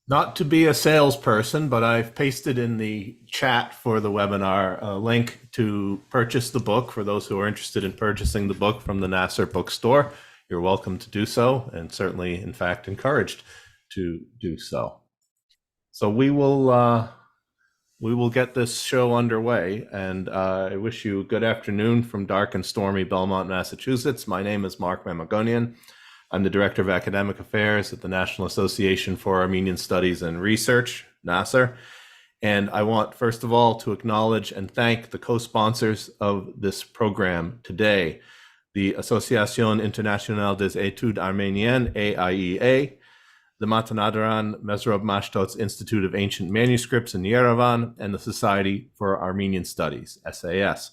Not to be a salesperson, but I've pasted in the chat for the webinar a link to purchase the book for those who are interested in purchasing the book from the NAASR bookstore. You're welcome to do so, and certainly, in fact, encouraged to do so. So we will get this show underway, and I wish you a good afternoon from dark and stormy Belmont, Massachusetts. My name is Mark Mamagonian. I'm the Director of Academic Affairs at the National Association for Armenian Studies and Research, NAASR. And I want, first of all, to acknowledge and thank the co-sponsors of this program today, the Asociación Internacional des Études Arméniennes, AIEA, the Matanadaran Mesrob Mashtots Institute of Ancient Manuscripts in Yerevan, and the Society for Armenian Studies, SAS.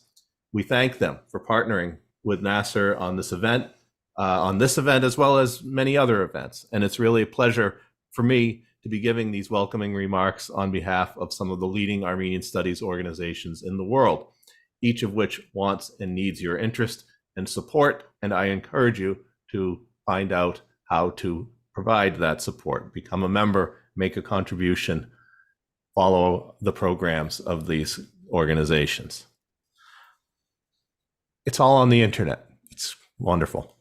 We thank them for partnering with NAASR on this event as well as many other events. And it's really a pleasure for me to be giving these welcoming remarks on behalf of some of the leading Armenian studies organizations in the world, each of which wants and needs your interest and support. And I encourage you to find out how to provide that support, become a member, make a contribution, follow the programs of these organizations. It's all on the internet. It's wonderful.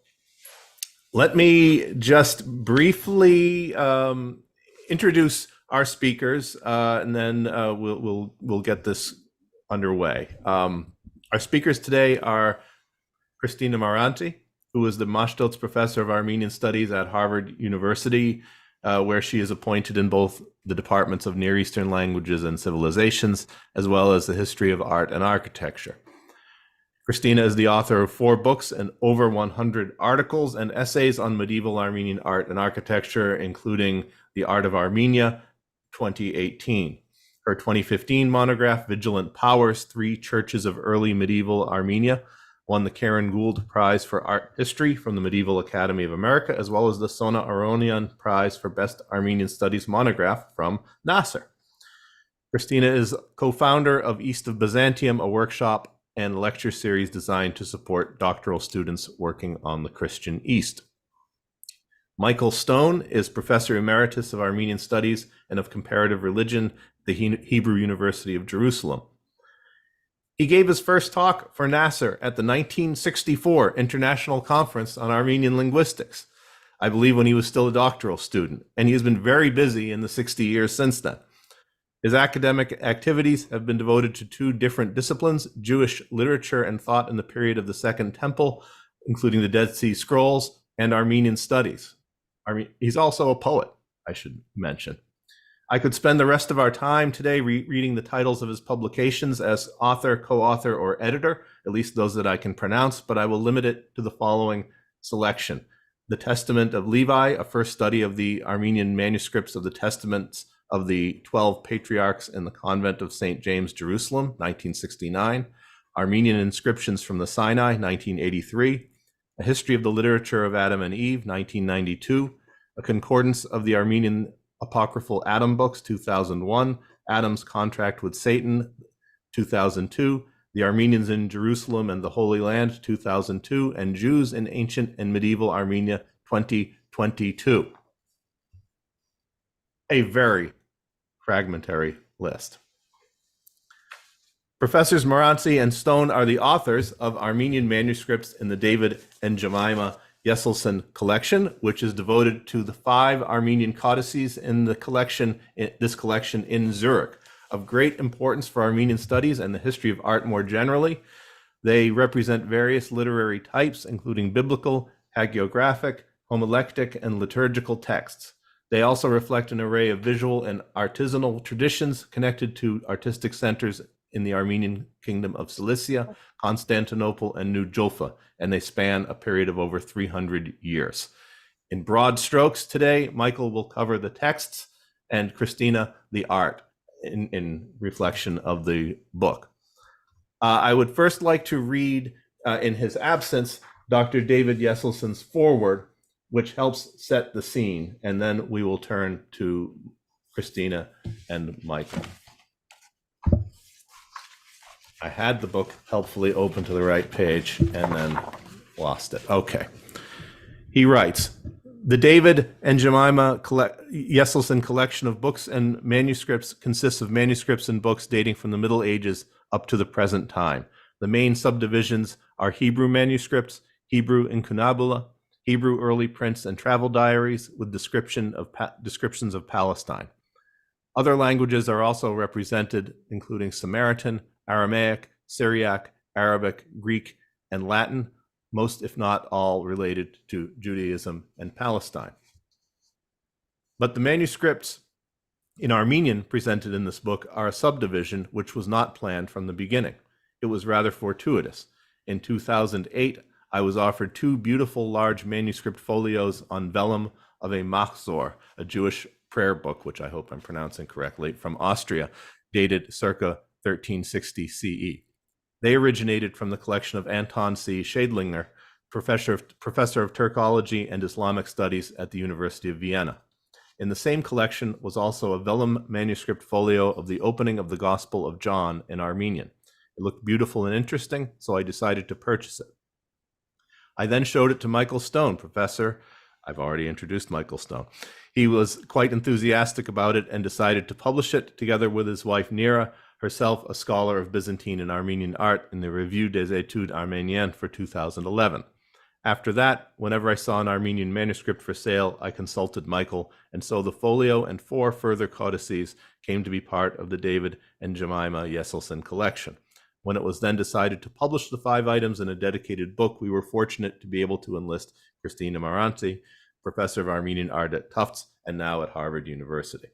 Let me just briefly introduce our speakers, and then we'll get this underway. Our speakers today are Christina Maranci, who is the Mashtots Professor of Armenian Studies at Harvard University, where she is appointed in both the departments of Near Eastern Languages and Civilizations, as well as the History of Art and Architecture. Christina is the author of 4 books and over 100 articles and essays on medieval Armenian art and architecture, including The Art of Armenia, 2018. Her 2015 monograph, Vigilant Powers, 3 Churches of Early Medieval Armenia, won the Karen Gould Prize for Art History from the Medieval Academy of America, as well as the Sona Aronian Prize for Best Armenian Studies monograph from NAASR. Christina is co-founder of East of Byzantium, a workshop and lecture series designed to support doctoral students working on the Christian East. Michael Stone is Professor Emeritus of Armenian Studies and of Comparative Religion at the Hebrew University of Jerusalem. He gave his first talk for NAASR at the 1964 International Conference on Armenian Linguistics, I believe when he was still a doctoral student, and he has been very busy in the 60 years since then. His academic activities have been devoted to 2 different disciplines, Jewish literature and thought in the period of the Second Temple, including the Dead Sea Scrolls, and Armenian studies. He's also a poet, I should mention. I could spend the rest of our time today reading the titles of his publications as author, co-author, or editor, at least those that I can pronounce, but I will limit it to the following selection. The Testament of Levi, a first study of the Armenian manuscripts of the Testaments of the 12 Patriarchs in the Convent of St. James, Jerusalem, 1969. Armenian Inscriptions from the Sinai, 1983. A History of the Literature of Adam and Eve, 1992. A Concordance of the Armenian Apocryphal Adam Books, 2001. Adam's Contract with Satan, 2002. The Armenians in Jerusalem and the Holy Land, 2002. And Jews in Ancient and Medieval Armenia, 2022. A very fragmentary list. Professors Maranci and Stone are the authors of Armenian Manuscripts in the David and Jemima Jeselsohn collection, which is devoted to the 5 Armenian codices in the collection, this collection in Zurich, of great importance for Armenian studies and the history of art more generally. They represent various literary types, including biblical, hagiographic, homiletic, and liturgical texts. They also reflect an array of visual and artisanal traditions connected to artistic centers in the Armenian Kingdom of Cilicia, Constantinople, and New Julfa, and they span a period of over 300 years. In broad strokes today, Michael will cover the texts and Christina the art in reflection of the book. I would first like to read, in his absence, Dr. David Jeselsohn's foreword, which helps set the scene, and then we will turn to Christina and Michael. I had the book helpfully open to the right page and then lost it. Okay. He writes, The David and Jemima Jeselsohn collection of books and manuscripts consists of manuscripts and books dating from the Middle Ages up to the present time. The main subdivisions are Hebrew manuscripts, Hebrew incunabula, Hebrew early prints and travel diaries with descriptions of Palestine. Other languages are also represented, including Samaritan, Aramaic, Syriac, Arabic, Greek, and Latin, most if not all related to Judaism and Palestine. But the manuscripts in Armenian presented in this book are a subdivision which was not planned from the beginning. It was rather fortuitous. In 2008, I was offered 2 beautiful large manuscript folios on vellum of a Machzor, a Jewish prayer book, which I hope I'm pronouncing correctly, from Austria, dated circa 1360 CE. They originated from the collection of Anton C. Schadlinger, professor of Turkology and Islamic Studies at the University of Vienna. In the same collection was also a vellum manuscript folio of the opening of the Gospel of John in Armenian. It looked beautiful and interesting, so I decided to purchase it. I then showed it to Michael Stone, professor. I've already introduced Michael Stone. He was quite enthusiastic about it and decided to publish it together with his wife Nira, herself a scholar of Byzantine and Armenian art, in the Revue des Études Arméniennes for 2011. After that, whenever I saw an Armenian manuscript for sale, I consulted Michael, and so the folio and 4 further codices came to be part of the David and Jemima Jeselsohn collection. When it was then decided to publish the 5 items in a dedicated book, we were fortunate to be able to enlist Christina Maranci, professor of Armenian art at Tufts and now at Harvard University.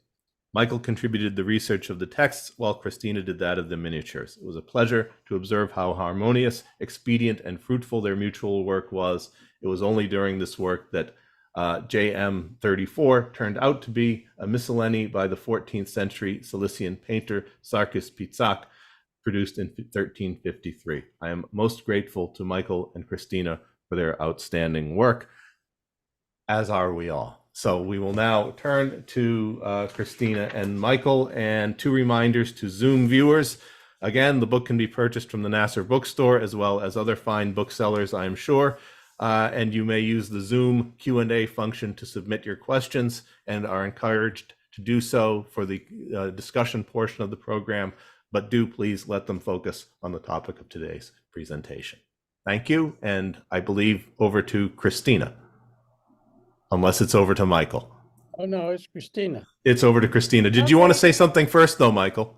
Michael contributed the research of the texts, while Christina did that of the miniatures. It was a pleasure to observe how harmonious, expedient, and fruitful their mutual work was. It was only during this work that JM34 turned out to be a miscellany by the 14th century Cilician painter Sarkis Pițac, produced in 1353. I am most grateful to Michael and Christina for their outstanding work, as are we all. So we will now turn to Christina and Michael, and 2 reminders to Zoom viewers. Again, the book can be purchased from the NAASR bookstore as well as other fine booksellers, I am sure. And you may use the Zoom Q&A function to submit your questions, and are encouraged to do so for the discussion portion of the program, but do please let them focus on the topic of today's presentation. Thank you, and I believe over to Christina. Unless it's over to Michael. Oh, no, it's Christina. It's over to Christina. Did you want to say something first, though, Michael?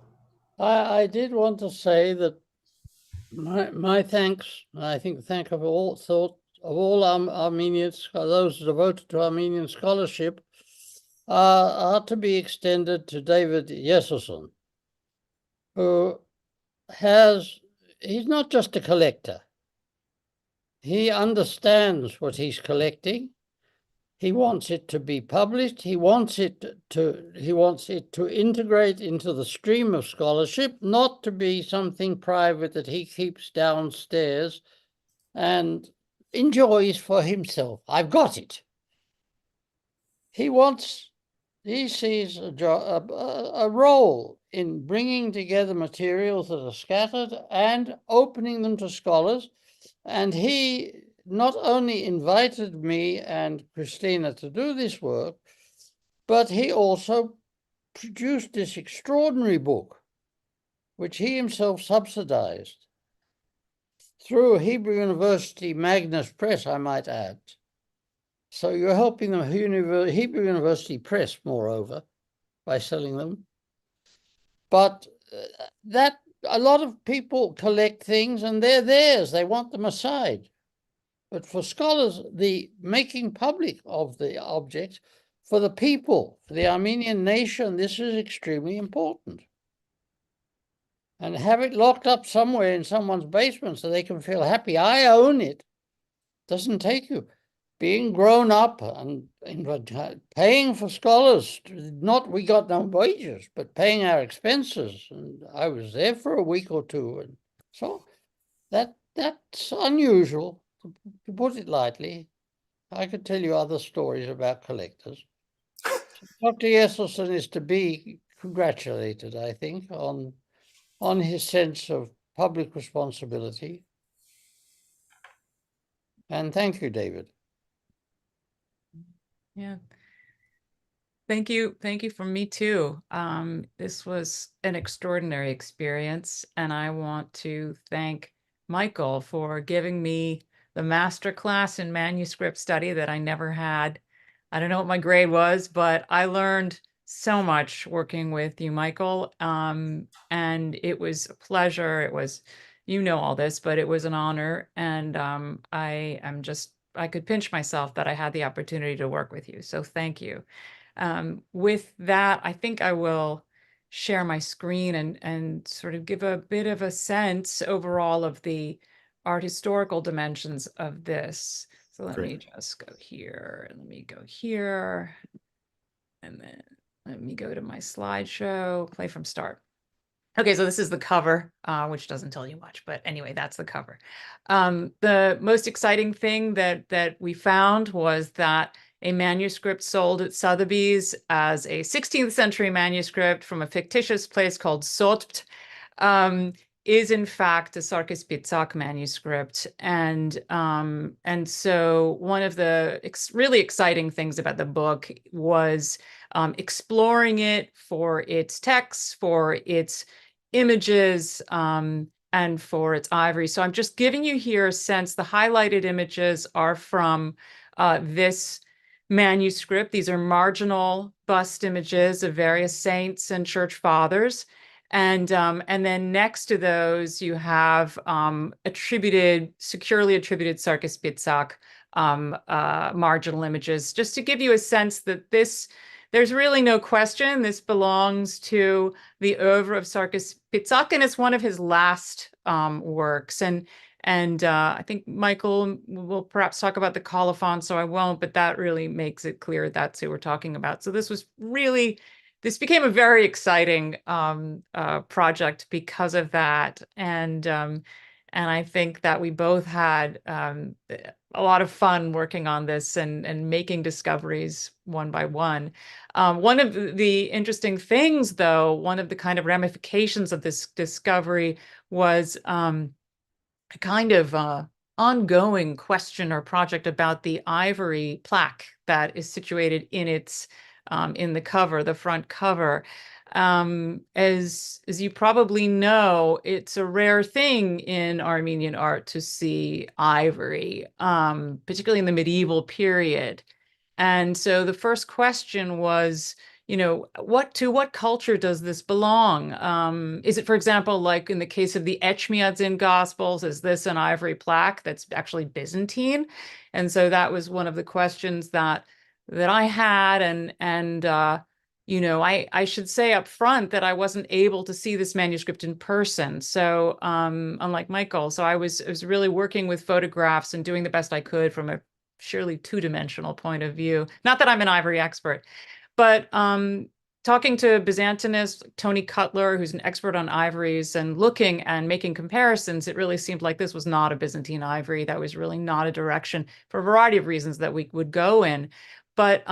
I did want to say that my thanks, I think thank of all Armenians, those devoted to Armenian scholarship, are to be extended to David Jeselsohn, who he's not just a collector. He understands what he's collecting. He wants it to be published. He wants it to integrate into the stream of scholarship, not to be something private that he keeps downstairs and enjoys for himself. I've got it. He sees a role in bringing together materials that are scattered and opening them to scholars, and he not only invited me and Christina to do this work, but he also produced this extraordinary book, which he himself subsidized through Hebrew University Magnus Press, I might add. So you're helping the Hebrew University Press, moreover, by selling them. But that a lot of people collect things and they're theirs. They want them aside. But for scholars, the making public of the objects, for the people, for the Armenian nation, this is extremely important. And have it locked up somewhere in someone's basement so they can feel happy. I own it. Doesn't take you. Being grown up and paying for scholars, we got no wages, but paying our expenses. And I was there for a week or 2. And so that's unusual. To put it lightly. I could tell you other stories about collectors. So Dr. Jeselsohn is to be congratulated, I think, on his sense of public responsibility. And thank you, David. Yeah. Thank you. Thank you from me too. This was an extraordinary experience, and I want to thank Michael for giving me the master class in manuscript study that I never had. I don't know what my grade was, but I learned so much working with you, Michael. And it was a pleasure. It was, you know, all this, but it was an honor. And I could pinch myself that I had the opportunity to work with you. So thank you. With that, I think I will share my screen and sort of give a bit of a sense overall of the art historical dimensions of this. So let me just go here, and let me go here, and then let me go to my slideshow, play from start. Okay, so this is the cover, which doesn't tell you much, but anyway, that's the cover. The most exciting thing that we found was that a manuscript sold at Sotheby's as a 16th century manuscript from a fictitious place called Sopt is in fact a Sarkis Pitzak manuscript. And so one of the really exciting things about the book was exploring it for its texts, for its images, and for its ivory. So I'm just giving you here a sense. The highlighted images are from this manuscript. These are marginal bust images of various saints and church fathers. And then next to those, you have securely attributed Sarkis Pitzak marginal images, just to give you a sense that there's really no question this belongs to the oeuvre of Sarkis Pitzak, and it's one of his last works. And I think Michael will perhaps talk about the colophon, so I won't, but that really makes it clear that's who we're talking about. So this became a very exciting project because of that. And I think that we both had a lot of fun working on this and making discoveries one by one. One of the interesting things, though, one of the kind of ramifications of this discovery was a kind of ongoing question or project about the ivory plaque that is situated in the cover, the front cover. As you probably know, it's a rare thing in Armenian art to see ivory, particularly in the medieval period. And so the first question was, to what culture does this belong? Is it, for example, like in the case of the Echmiadzin Gospels, is this an ivory plaque that's actually Byzantine? And so that was one of the questions that I had, and I should say up front that I wasn't able to see this manuscript in person. So unlike Michael, so I was really working with photographs and doing the best I could from a surely two-dimensional point of view. Not that I'm an ivory expert, but talking to Byzantinist Tony Cutler, who's an expert on ivories, and looking and making comparisons, it really seemed like this was not a Byzantine ivory. That was really not a direction for a variety of reasons that we would go in. But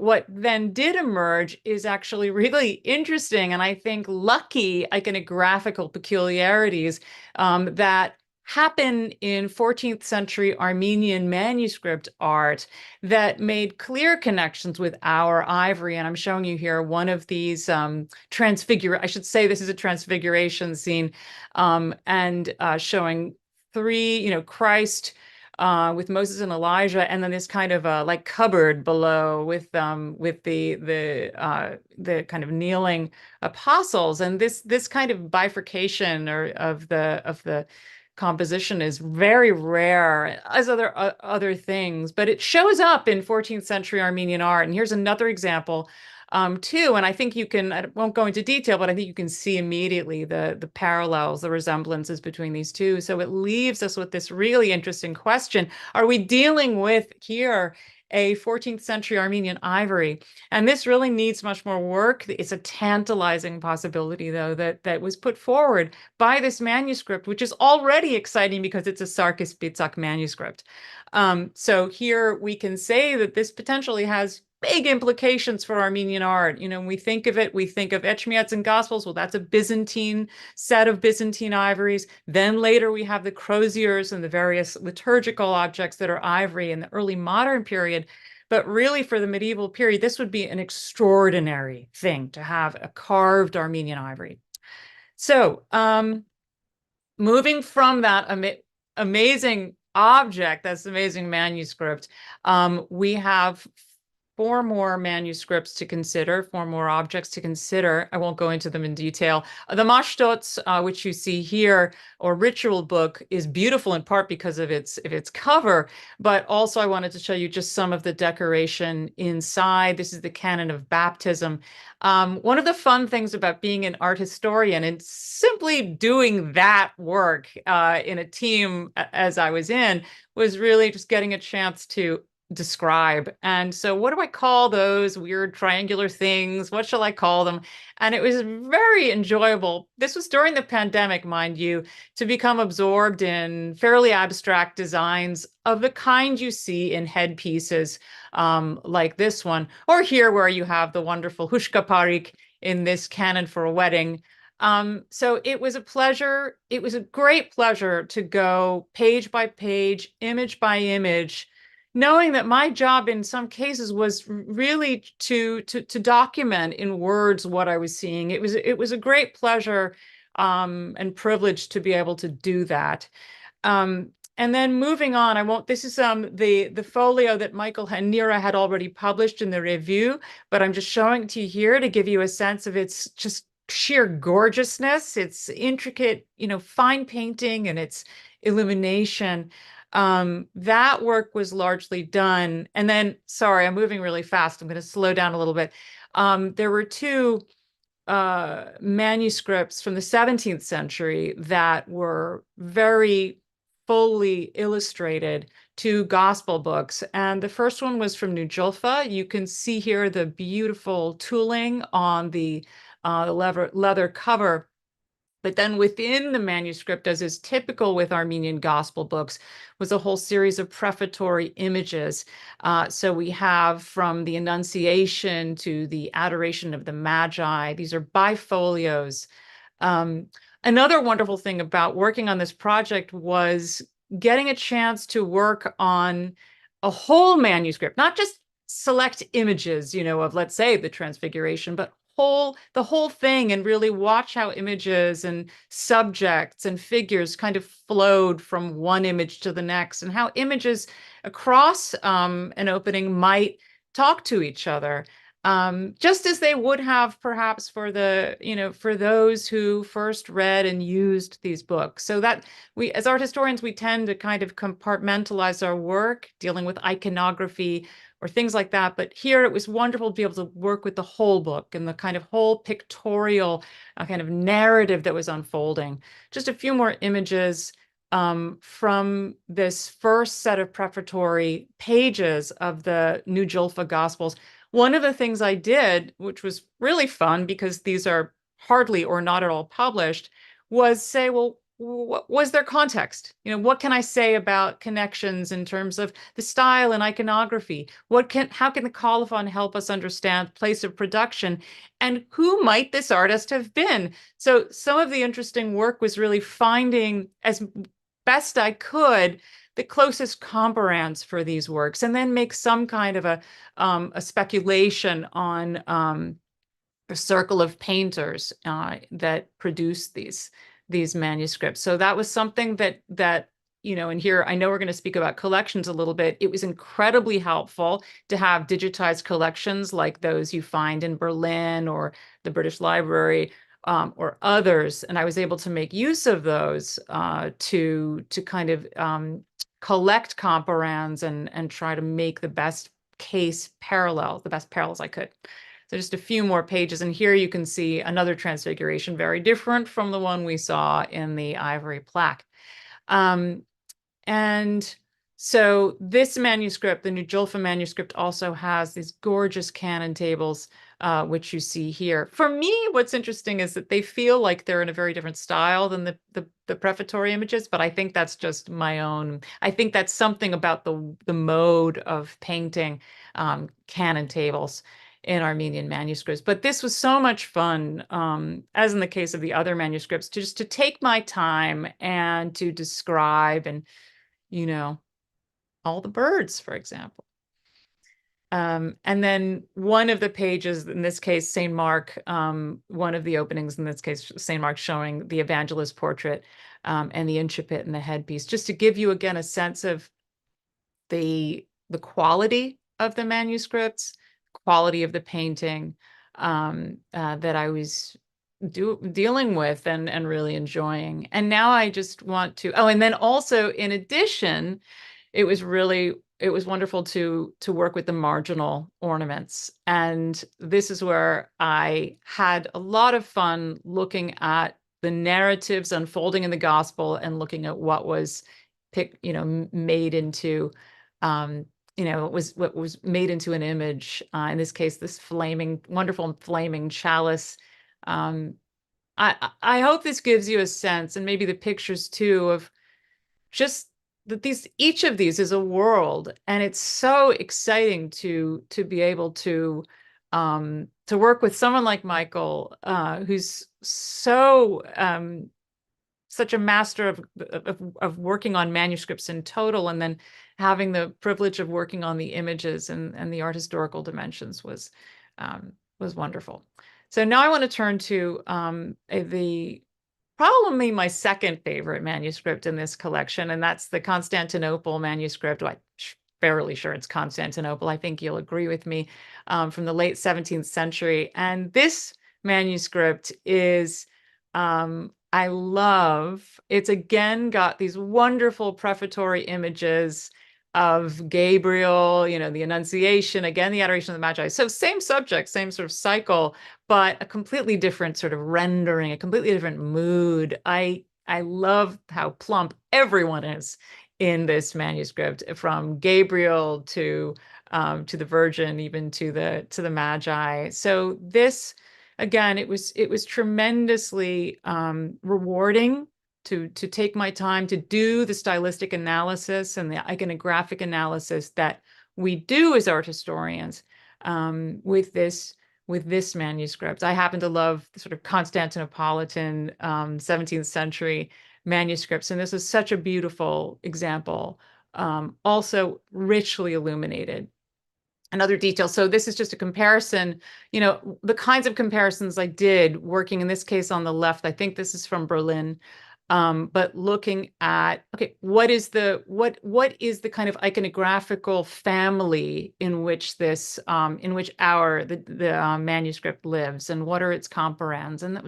what then did emerge is actually really interesting, and I think lucky iconographical peculiarities that happen in 14th century Armenian manuscript art that made clear connections with our ivory. And I'm showing you here one of these I should say this is a transfiguration scene, and showing three, Christ with Moses and Elijah, and then this kind of like cupboard below with the kind of kneeling apostles. And this kind of bifurcation of the composition is very rare, as other things, but it shows up in 14th century Armenian art. And here's another example too. And I think I won't go into detail, but I think you can see immediately the parallels, the resemblances between these two. So it leaves us with this really interesting question. Are we dealing with here a 14th century Armenian ivory? And this really needs much more work. It's a tantalizing possibility, though, that was put forward by this manuscript, which is already exciting because it's a Sarkis Pitzak manuscript. So here we can say that this potentially has big implications for Armenian art. When we think of it, we think of Echmiadzin Gospels. Well, that's a Byzantine set of Byzantine ivories. Then later we have the croziers and the various liturgical objects that are ivory in the early modern period. But really for the medieval period, this would be an extraordinary thing to have a carved Armenian ivory. So moving from that amazing object, that's amazing manuscript, we have 4 more manuscripts to consider, 4 more objects to consider. I won't go into them in detail. The Mashtots, which you see here, or ritual book, is beautiful in part because of its cover, but also I wanted to show you just some of the decoration inside. This is the canon of baptism. One of the fun things about being an art historian and simply doing that work in a team as I was in was really just getting a chance to describe. And so what do I call those weird triangular things? What shall I call them? And it was very enjoyable. This was during the pandemic, mind you, to become absorbed in fairly abstract designs of the kind you see in headpieces like this one, or here where you have the wonderful hushka parik in this canon for a wedding. So it was a pleasure. It was a great pleasure to go page by page, image by image, knowing that my job in some cases was really to document in words what I was seeing. It was a great pleasure and privilege to be able to do that. And then moving on, I won't, this is the folio that Michael and Nira had already published in the review, but I'm just showing it to you here to give you a sense of its just sheer gorgeousness, its intricate, fine painting and its illumination. That work was largely done. And then, sorry, I'm moving really fast. I'm going to slow down a little bit. There were 2 manuscripts from the 17th century that were very fully illustrated, 2 gospel books. And the first one was from New Julfa. You can see here the beautiful tooling on the leather cover. But then within the manuscript, as is typical with Armenian gospel books, was a whole series of prefatory images. So we have from the Annunciation to the Adoration of the Magi. These are bifolios. Another wonderful thing about working on this project was getting a chance to work on a whole manuscript, not just select images, of, let's say, the Transfiguration, but the whole thing, and really watch how images and subjects and figures kind of flowed from one image to the next, and how images across an opening might talk to each other, just as they would have perhaps for for those who first read and used these books. So that we, as art historians, we tend to kind of compartmentalize our work, dealing with iconography or things like that. But here it was wonderful to be able to work with the whole book and the kind of whole pictorial kind of narrative that was unfolding. Just a few more images from this first set of prefatory pages of the New Julfa Gospels. One of the things I did, which was really fun because these are hardly or not at all published, was say, well, what was their context? What can I say about connections in terms of the style and iconography? How can the colophon help us understand place of production? And who might this artist have been? So some of the interesting work was really finding, as best I could, the closest comparands for these works, and then make some kind of a speculation on a circle of painters that produced these manuscripts. So that was something that and here I know we're going to speak about collections a little bit. It was incredibly helpful to have digitized collections like those you find in Berlin or the British Library or others, and I was able to make use of those to kind of collect comparands and try to make the best case parallel, the best parallels I could. So just a few more pages. And here you can see another transfiguration, very different from the one we saw in the ivory plaque. And so this manuscript, the New Julfa manuscript, also has these gorgeous canon tables, which you see here. For me, what's interesting is that they feel like they're in a very different style than the prefatory images, but I think that's just my own. I think that's something about the mode of painting canon tables in Armenian manuscripts. But this was so much fun, as in the case of the other manuscripts, to take my time and to describe, and all the birds, for example. And then one of the pages, in this case, St. Mark, one of the openings, in this case, St. Mark, showing the evangelist portrait and the incipit and the headpiece, just to give you, again, a sense of the quality of the manuscripts, quality of the painting that I was dealing with and really enjoying. And now I just want to, and then also, in addition, it was wonderful to work with the marginal ornaments. And this is where I had a lot of fun looking at the narratives unfolding in the gospel and looking at what was made into, what was made into an image. In this case, this wonderful flaming chalice. I hope this gives you a sense, and maybe the pictures too, of just that each of these is a world, and it's so exciting to be able to work with someone like Michael, who's such a master of working on manuscripts in total, and then having the privilege of working on the images and the art historical dimensions was wonderful. So now I want to turn to probably my second favorite manuscript in this collection, and that's the Constantinople manuscript. I'm fairly sure it's Constantinople. I think you'll agree with me, from the late 17th century. And this manuscript is, I love, it's again got these wonderful prefatory images of Gabriel, the Annunciation, again, the Adoration of the Magi. So same subject, same sort of cycle, but a completely different sort of rendering, a completely different mood. I love how plump everyone is in this manuscript, from Gabriel to the Virgin, even to the Magi. So this, again, it was tremendously rewarding to take my time to do the stylistic analysis and the iconographic analysis that we do as art historians with this manuscript. I happen to love the sort of Constantinopolitan 17th century manuscripts, and this is such a beautiful example, also richly illuminated. Another detail. So this is just a comparison, the kinds of comparisons I did working in this case on the left. I think this is from Berlin. But looking at, what is the kind of iconographical family in which this, in which the manuscript lives, and what are its comparands? And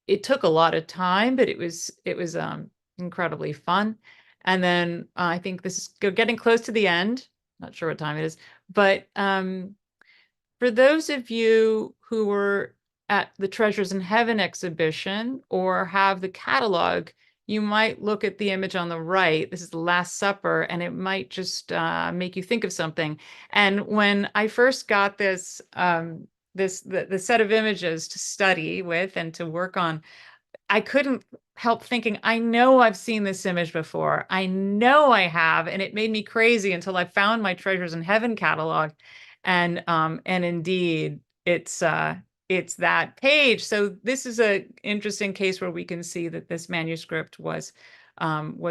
it took a lot of time, but it was incredibly fun. And then I think this is getting close to the end. Not sure what time it is, but for those of you who were at the Treasures in Heaven exhibition or have the catalog, you might look at the image on the right. This is the Last Supper, and it might just make you think of something. And when I first got this, the set of images to study with and to work on, I couldn't help thinking, I know I've seen this image before. I know I have, and it made me crazy until I found my Treasures in Heaven catalog, and indeed, it's that page. So this is an interesting case where we can see that this manuscript was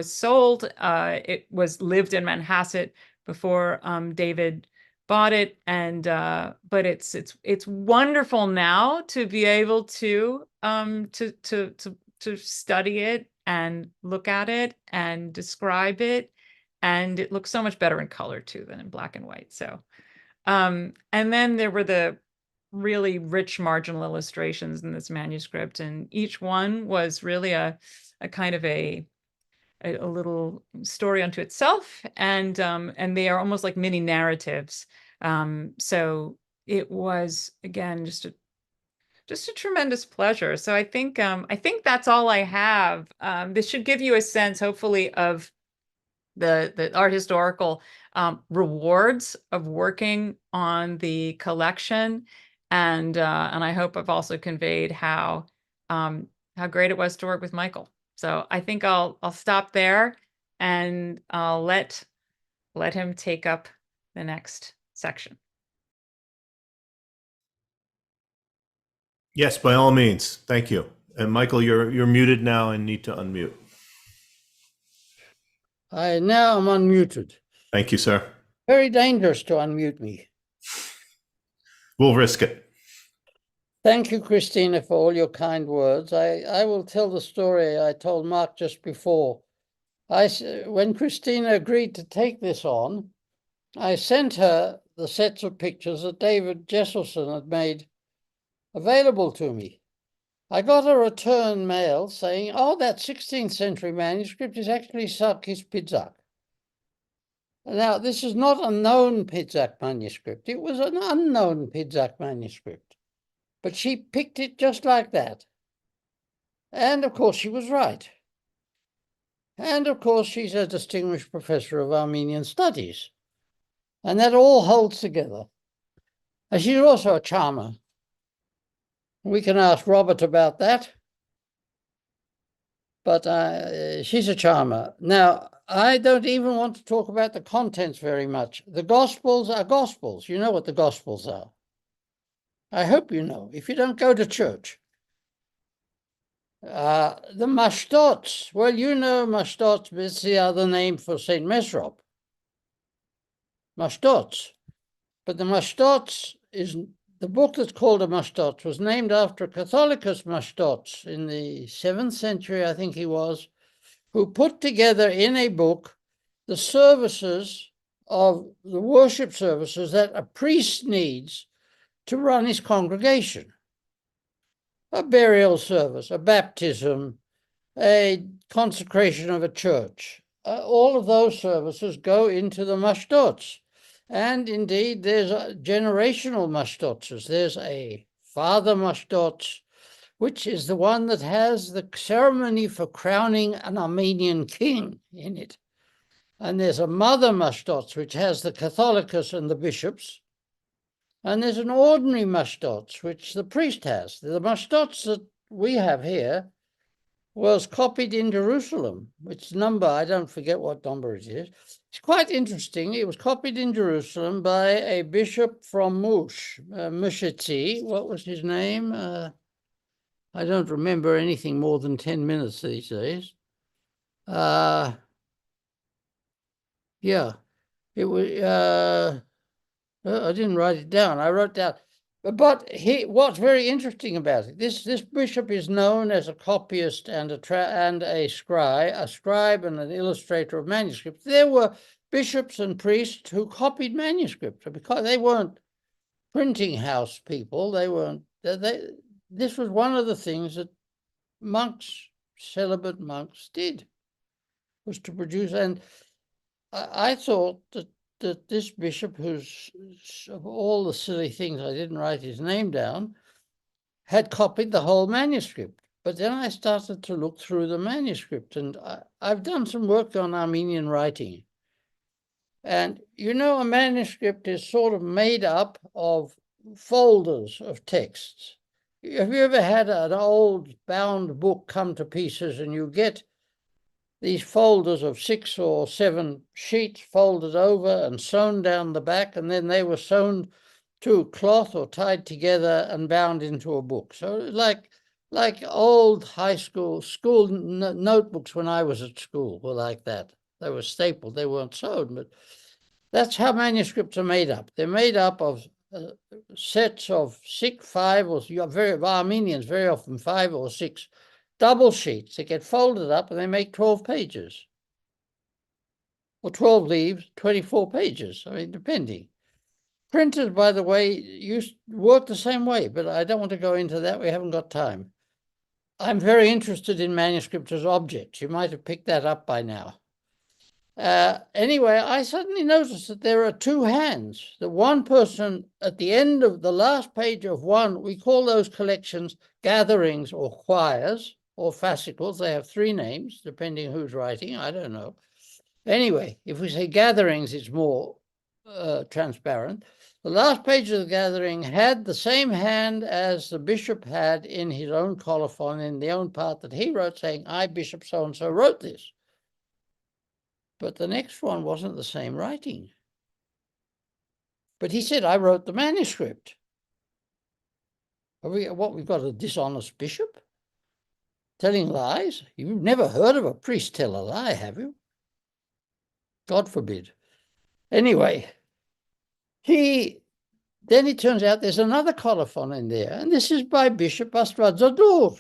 sold. It was lived in Manhasset before David bought it, and but it's wonderful now to be able to study it and look at it and describe it, and it looks so much better in color too than in black and white. So and then there were the really rich marginal illustrations in this manuscript, and each one was really a kind of a little story unto itself, and they are almost like mini narratives. So it was, again, just a tremendous pleasure. So I think that's all I have. This should give you a sense, hopefully, of the art historical rewards of working on the collection, and I hope I've also conveyed how great it was to work with Michael. So I think I'll stop there, and I'll let him take up the next section. Yes, by all means. Thank you. And Michael, you're muted now and need to unmute. I now am unmuted. Thank you, sir. Very dangerous to unmute me. We'll risk it. Thank you, Christina, for all your kind words. I will tell the story I told Mark just before. When Christina agreed to take this on, I sent her the sets of pictures that David Jeselsohn had made available to me. I got a return mail saying, oh, that 16th century manuscript is actually Sarkis Pidzak. Now, this is not a known Pidzak manuscript. It was an unknown Pidzak manuscript. But she picked it just like that. And of course, she was right. And of course, she's a distinguished professor of Armenian studies. And that all holds together. And she's also a charmer. We can ask Robert about that. But she's a charmer. Now, I don't even want to talk about the contents very much. The Gospels are Gospels. You know what the Gospels are. I hope you know. If you don't, go to church. The Mashtots. Well, you know Mashtots, but it's the other name for St. Mesrop. Mashtots. But the Mashtots is the book that's called a Mashtots was named after a Catholicus Mashtots in the 7th century, I think he was, who put together in a book the services of the worship services that a priest needs to run his congregation. A burial service, a baptism, a consecration of a church. All of those services go into the Mashtots. And indeed, there's a generational Mashtots. There's a father Mashtots, which is the one that has the ceremony for crowning an Armenian king in it. And there's a mother Mashtots, which has the Catholicus and the bishops. And there's an ordinary Mashtots, which the priest has. The Mashtots that we have here was copied in Jerusalem, which number, I don't forget what number it is. It's quite interesting. It was copied in Jerusalem by a bishop from Mush, Mushetsi. What was his name? I don't remember anything more than 10 minutes these days. Yeah, it was, I didn't write it down. I wrote down. But what's very interesting about it, this bishop is known as a copyist and a scribe and an illustrator of manuscripts. There were bishops and priests who copied manuscripts because they weren't printing house people. They weren't. This was one of the things that monks, celibate monks, did, was to produce. And I thought that this bishop, who's of all the silly things, I didn't write his name down, had copied the whole manuscript. But then I started to look through the manuscript, and I've done some work on Armenian writing. And you know, a manuscript is sort of made up of folders of texts. Have you ever had an old bound book come to pieces and you get these folders of 6 or 7 sheets folded over and sewn down the back, and then they were sewn to cloth or tied together and bound into a book? So like old high school notebooks when I was at school were like that. They were stapled, they weren't sewn, but that's how manuscripts are made up. They're made up of sets of 6, 5, or Armenians very often 5 or 6 double sheets that get folded up, and they make 12 pages. Or 12 leaves, 24 pages, I mean, depending. Printers, by the way, work the same way, but I don't want to go into that. We haven't got time. I'm very interested in manuscripts as objects. You might have picked that up by now. Anyway, I suddenly noticed that there are 2 hands. The one person at the end of the last page of one, we call those collections gatherings or choirs or fascicles. They have 3 names, depending who's writing. I don't know. Anyway, if we say gatherings, it's more transparent. The last page of the gathering had the same hand as the bishop had in his own colophon, in the own part that he wrote, saying, I, Bishop so-and-so, wrote this. But the next one wasn't the same writing. But he said, I wrote the manuscript. We've got a dishonest bishop telling lies? You've never heard of a priest tell a lie, have you? God forbid. Anyway, Then it turns out there's another colophon in there, and this is by Bishop Astradzadur.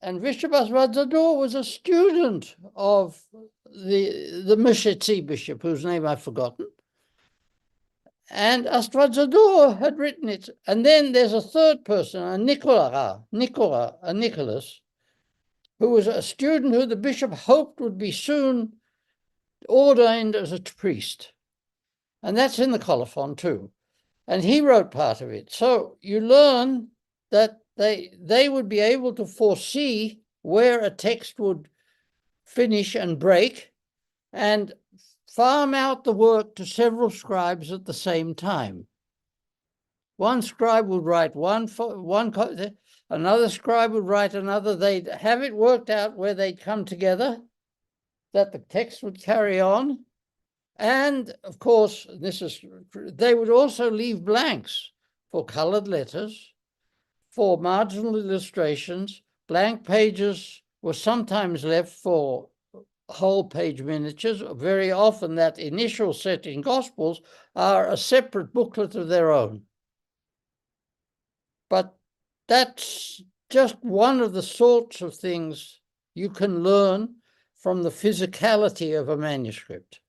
And Bishop Astradzadur was a student of the Mashtots bishop, whose name I've forgotten. And Astradzadur had written it. And then there's a third person, a Nicholas, who was a student who the bishop hoped would be soon ordained as a priest. And that's in the colophon too. And he wrote part of it. So you learn that they would be able to foresee where a text would finish and break and farm out the work to several scribes at the same time. One scribe would write another scribe would write another. They'd have it worked out where they'd come together, that the text would carry on. And of course, they would also leave blanks for colored letters, for marginal illustrations. Blank pages were sometimes left for whole page miniatures. Very often that initial set in Gospels are a separate booklet of their own. But that's just one of the sorts of things you can learn from the physicality of a manuscript.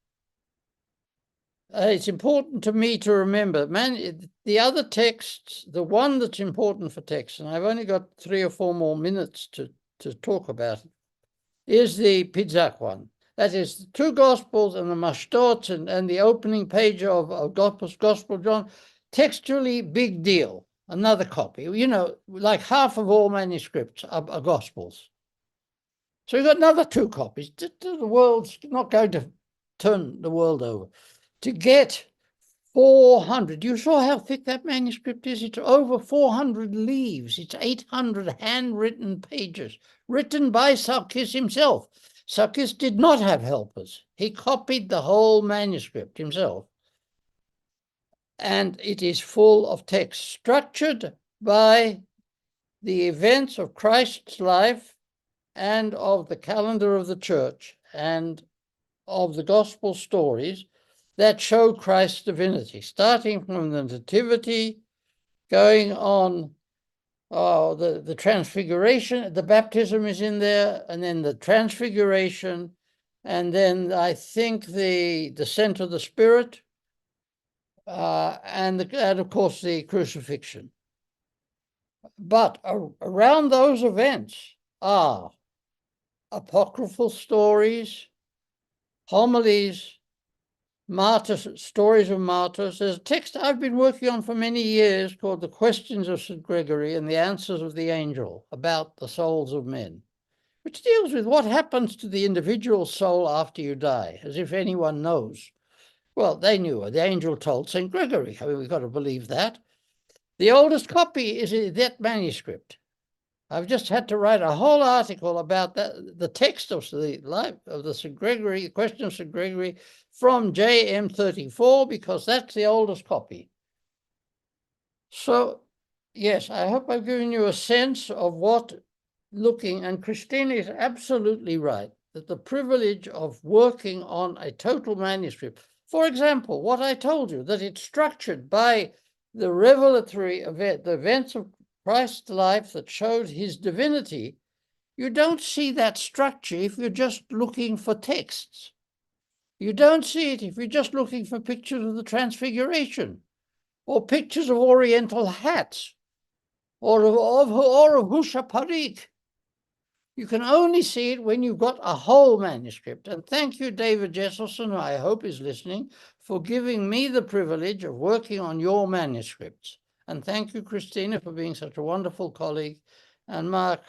It's important to me to remember, the other texts, the one that's important for texts, and I've only got 3 or 4 more minutes to talk about it, is the Pidzak one. That is the 2 Gospels and the Mashtots and the opening page of Gospel John. Textually, big deal. Another copy. You know, like half of all manuscripts are Gospels. So you've got another 2 copies. The world's not going to turn the world over. To get 400, you saw how thick that manuscript is? It's over 400 leaves. It's 800 handwritten pages, written by Sarkis himself. Sarkis did not have helpers. He copied the whole manuscript himself. And it is full of text, structured by the events of Christ's life and of the calendar of the church and of the gospel stories that show Christ's divinity, starting from the Nativity, going on the Transfiguration, the baptism is in there, and then the Transfiguration, and then I think the descent of the Spirit, and of course the crucifixion. But around those events are apocryphal stories, homilies, stories of martyrs. There's a text I've been working on for many years called The Questions of St. Gregory and the Answers of the Angel about the souls of men, which deals with what happens to the individual soul after you die, as if anyone knows. Well, they knew. The angel told St. Gregory. I mean, we've got to believe that. The oldest copy is that manuscript. I've just had to write a whole article about that, the text of the life of the St. Gregory, the question of St. Gregory from JM34, because that's the oldest copy. So, yes, I hope I've given you a sense of what and Christina is absolutely right, that the privilege of working on a total manuscript, for example, what I told you, that it's structured by the revelatory event, the events of Christ's life that showed his divinity, you don't see that structure if you're just looking for texts. You don't see it if you're just looking for pictures of the Transfiguration or pictures of Oriental hats or of Husha Parik. You can only see it when you've got a whole manuscript. And thank you, David Jeselsohn, who I hope is listening, for giving me the privilege of working on your manuscripts. And thank you, Christina, for being such a wonderful colleague. And Mark,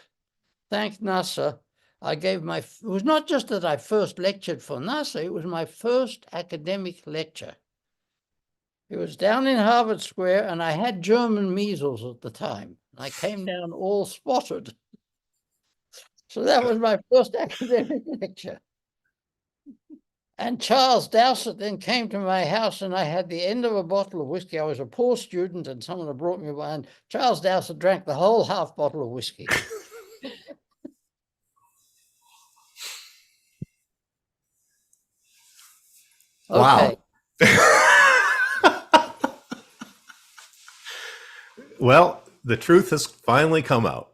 thank NAASR. It was not just that I first lectured for NAASR, it was my first academic lecture. It was down in Harvard Square, and I had German measles at the time. I came down all spotted. So that was my first academic lecture. And Charles Dowsett then came to my house, and I had the end of a bottle of whiskey. I was a poor student, and someone had brought me wine. Charles Dowsett drank the whole half bottle of whiskey. Wow. Okay. Well, the truth has finally come out.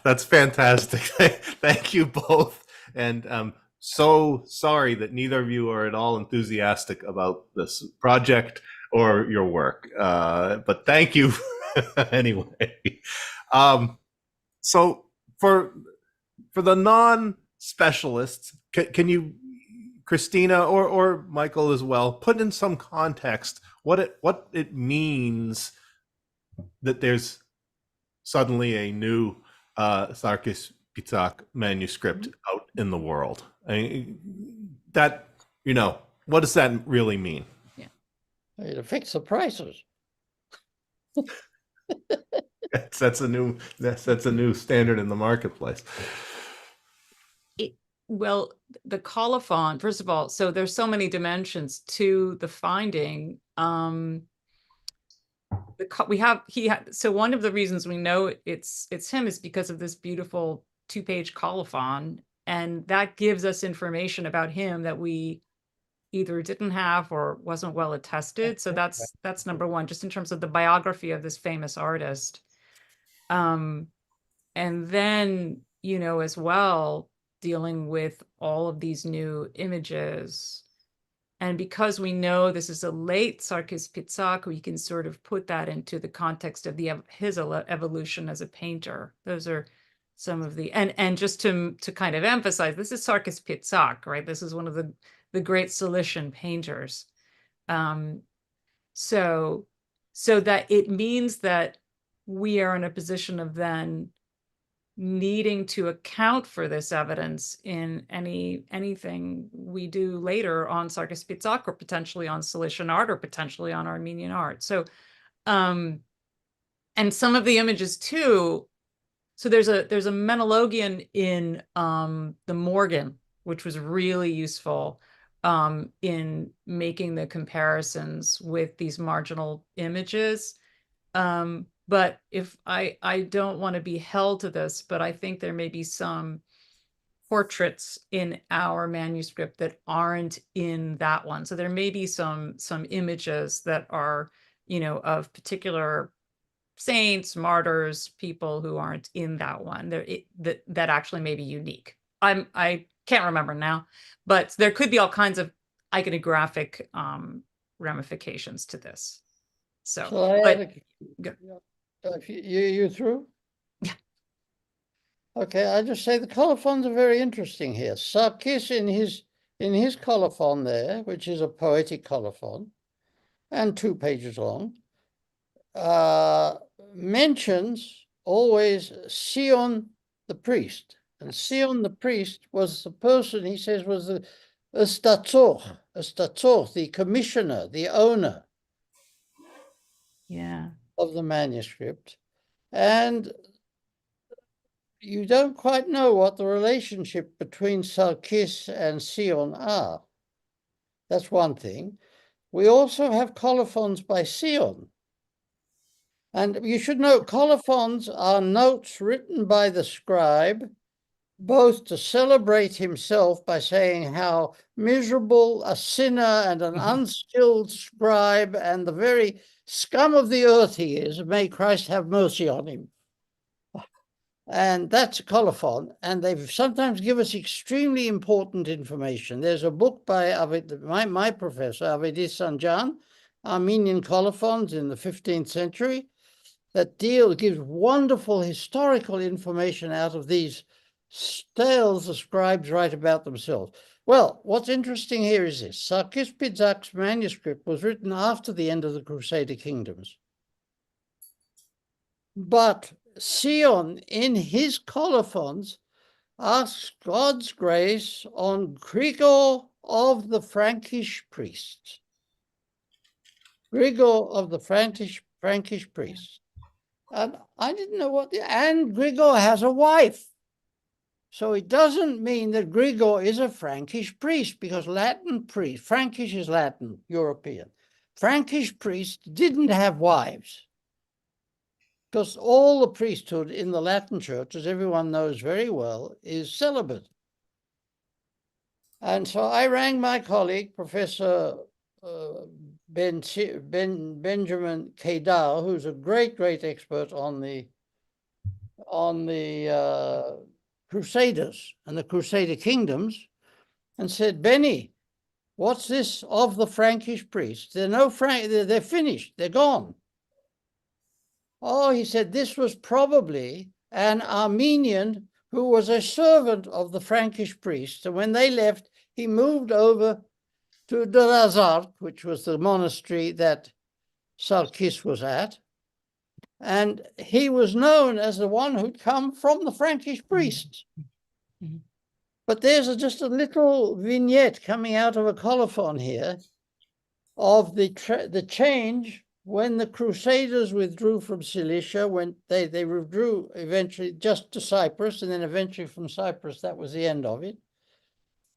That's fantastic. Thank you both. And I'm so sorry that neither of you are at all enthusiastic about this project or your work. But thank you anyway. So for the non-specialists, can you, Christina or Michael as well, put in some context what it means that there's suddenly a new Sarkis Pitak manuscript out in the world? I mean, that, what does that really mean? It affects the prices. That's a new standard in the marketplace. Well, the colophon, first of all, so there's so many dimensions to the finding. So one of the reasons we know it's him is because of this beautiful 2-page colophon, and that gives us information about him that we either didn't have or wasn't well attested. So that's number one, just in terms of the biography of this famous artist. And then, as well, dealing with all of these new images. And because we know this is a late Sarkis Pitak, we can sort of put that into the context of his evolution as a painter. Those are some of the, and just to kind of emphasize, this is Sarkis Pitak, right? This is one of the great Cilician painters. So that it means that we are in a position of then needing to account for this evidence in anything we do later on Sarkis Pitak, or potentially on Cilician art, or potentially on Armenian art. So, and some of the images too. So there's a Menologian in the Morgan, which was really useful in making the comparisons with these marginal images. But if I don't want to be held to this, but I think there may be some portraits in our manuscript that aren't in that one. So there may be some images that are, of particular saints, martyrs, people who aren't in that one. That actually may be unique. I can't remember now, but there could be all kinds of iconographic ramifications to this. You through? Yeah. Okay, I just say the colophons are very interesting here. Sarkis in his colophon there, which is a poetic colophon and 2 pages long, mentions always Sion the priest. And Sion the priest was the person, he says, was the Estator, the commissioner, the owner of the manuscript. And you don't quite know what the relationship between Sarkis and Sion are. That's one thing. We also have colophons by Sion. And you should know colophons are notes written by the scribe, both to celebrate himself by saying how miserable a sinner and an unskilled scribe and the very scum of the earth he is, may Christ have mercy on him. And that's a colophon, and they sometimes give us extremely important information. There's a book by my professor, Avedis Sanjan, Armenian colophons in the 15th century, that gives wonderful historical information out of these tales the scribes write about themselves. Well, what's interesting here is this. Sarkis Pitak's manuscript was written after the end of the Crusader kingdoms. But Sion, in his colophons, asks God's grace on Grigor of the Frankish priests. Grigor of the Frankish priests. And I didn't know and Grigor has a wife. So it doesn't mean that Grigor is a Frankish priest, because Frankish is Latin, European. Frankish priests didn't have wives, because all the priesthood in the Latin church, as everyone knows very well, is celibate. And so I rang my colleague, Professor Benjamin Kedar, who's a great expert on the Crusaders and the Crusader kingdoms, and said, Benny, what's this of the Frankish priests? They're finished, they're gone. Oh, he said, this was probably an Armenian who was a servant of the Frankish priests. And when they left, he moved over to NAASR, which was the monastery that Sarkis was at. And he was known as the one who'd come from the Frankish priests. Mm-hmm. But there's just a little vignette coming out of a colophon here of the change when the Crusaders withdrew from Cilicia, when they withdrew eventually just to Cyprus, and then eventually from Cyprus, that was the end of it.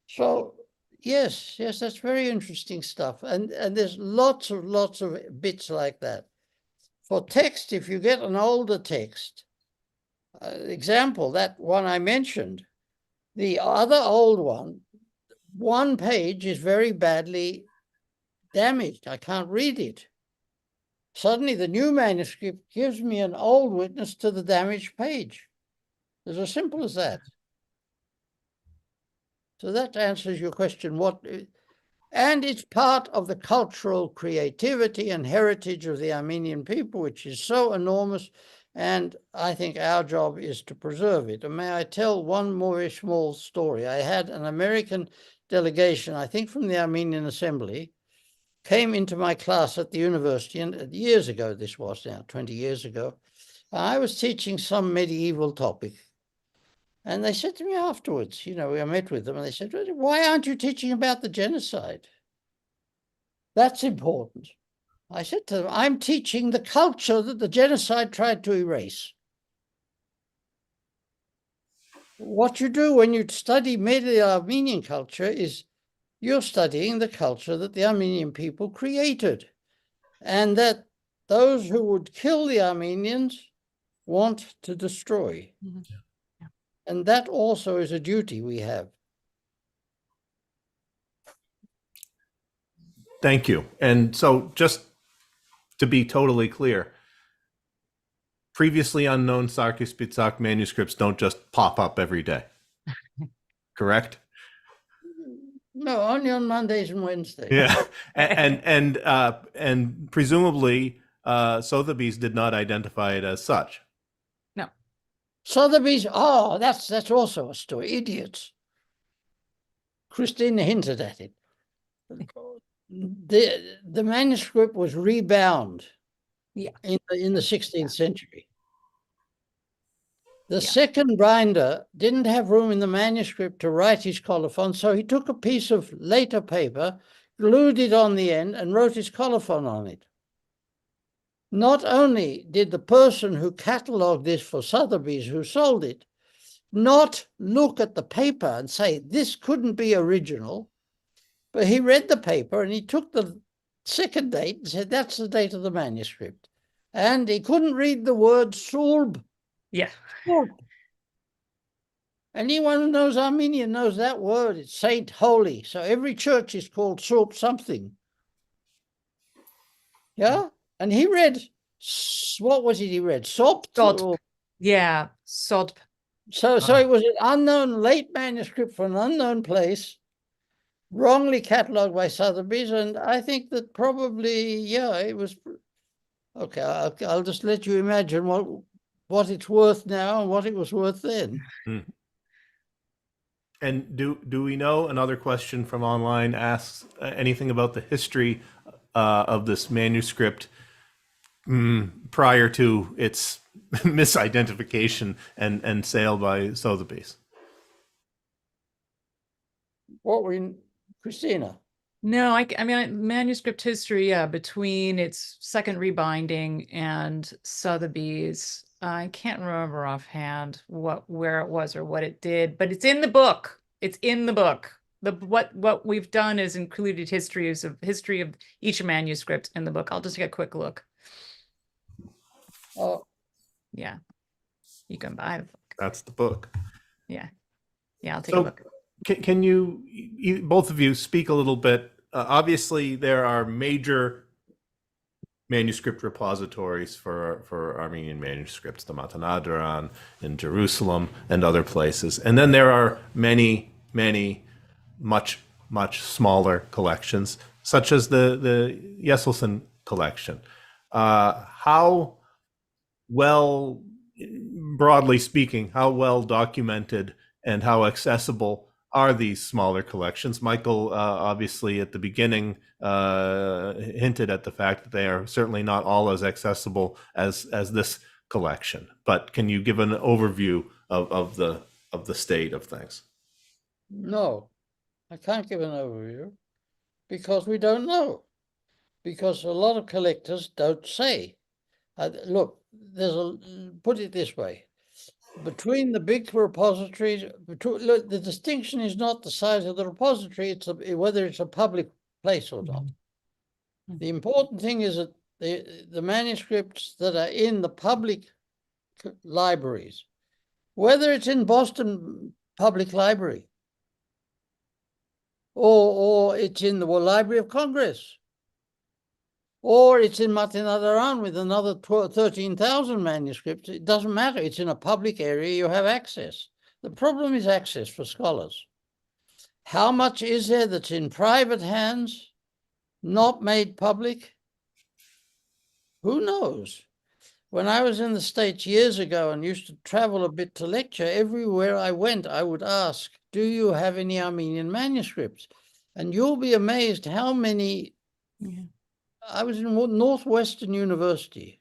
So yes, that's very interesting stuff. And there's lots of bits like that. For text, if you get an older text, example, that one I mentioned, the other old one page is very badly damaged. I can't read it. Suddenly the new manuscript gives me an old witness to the damaged page. It's as simple as that. So that answers your question. And it's part of the cultural creativity and heritage of the Armenian people, which is so enormous. And I think our job is to preserve it. And may I tell one more small story? I had an American delegation, I think from the Armenian Assembly, came into my class at the university, and years ago this was now, 20 years ago. I was teaching some medieval topic. And they said to me afterwards, I met with them, and they said, why aren't you teaching about the genocide? That's important. I said to them, I'm teaching the culture that the genocide tried to erase. What you do when you study medieval Armenian culture is you're studying the culture that the Armenian people created, and that those who would kill the Armenians want to destroy. Mm-hmm. And that also is a duty we have. Thank you. And so just to be totally clear, previously unknown Sarkis-Pițac manuscripts don't just pop up every day, correct? No, only on Mondays and Wednesdays. Yeah, and presumably Sotheby's did not identify it as such. No. Sotheby's, that's also a story. Idiots. Christina hinted at it. The manuscript was rebound in the 16th century. The second binder didn't have room in the manuscript to write his colophon, so he took a piece of later paper, glued it on the end, and wrote his colophon on it. Not only did the person who catalogued this for Sotheby's, who sold it, not look at the paper and say, this couldn't be original, but he read the paper and he took the second date and said, that's the date of the manuscript. And he couldn't read the word sulb. Yeah. Anyone who knows Armenian knows that word. It's saint, holy. So every church is called sulb something. Yeah? And he read, what was it he read? Sopt? Sodp. Yeah, Sodp. So it was an unknown late manuscript from an unknown place, wrongly catalogued by Sotheby's, and I think that probably, it was... Okay, I'll just let you imagine what it's worth now and what it was worth then. And do we know, another question from online asks anything about the history of this manuscript prior to its misidentification and sale by Sotheby's? Christina? No, I mean, manuscript history, between its second rebinding and Sotheby's, I can't remember offhand where it was or what it did, but it's in the book. It's in the book. What we've done is included history of each manuscript in the book. I'll just take a quick look. Oh, yeah, you can buy the book. That's the book. Yeah, I'll take a look. Can you both of you speak a little bit? Obviously, there are major manuscript repositories for Armenian manuscripts, the Matanadran in Jerusalem and other places. And then there are many, much smaller collections, such as the Jeselsohn collection. How well, broadly speaking, how well documented and how accessible are these smaller collections? Michael, obviously, at the beginning, hinted at the fact that they are certainly not all as accessible as this collection. But can you give an overview of the state of things? No, I can't give an overview because we don't know. Because a lot of collectors don't say. Look, put it this way. Between the big repositories, look, the distinction is not the size of the repository, it's whether it's a public place or not. The important thing is that the manuscripts that are in the public libraries, whether it's in Boston Public Library or it's in the Library of Congress, or it's in Matinadaran with another 13,000 manuscripts. It doesn't matter. It's in a public area. You have access. The problem is access for scholars. How much is there that's in private hands, not made public? Who knows? When I was in the States years ago and used to travel a bit to lecture, everywhere I went, I would ask, do you have any Armenian manuscripts? And you'll be amazed how many... Yeah. I was in Northwestern University.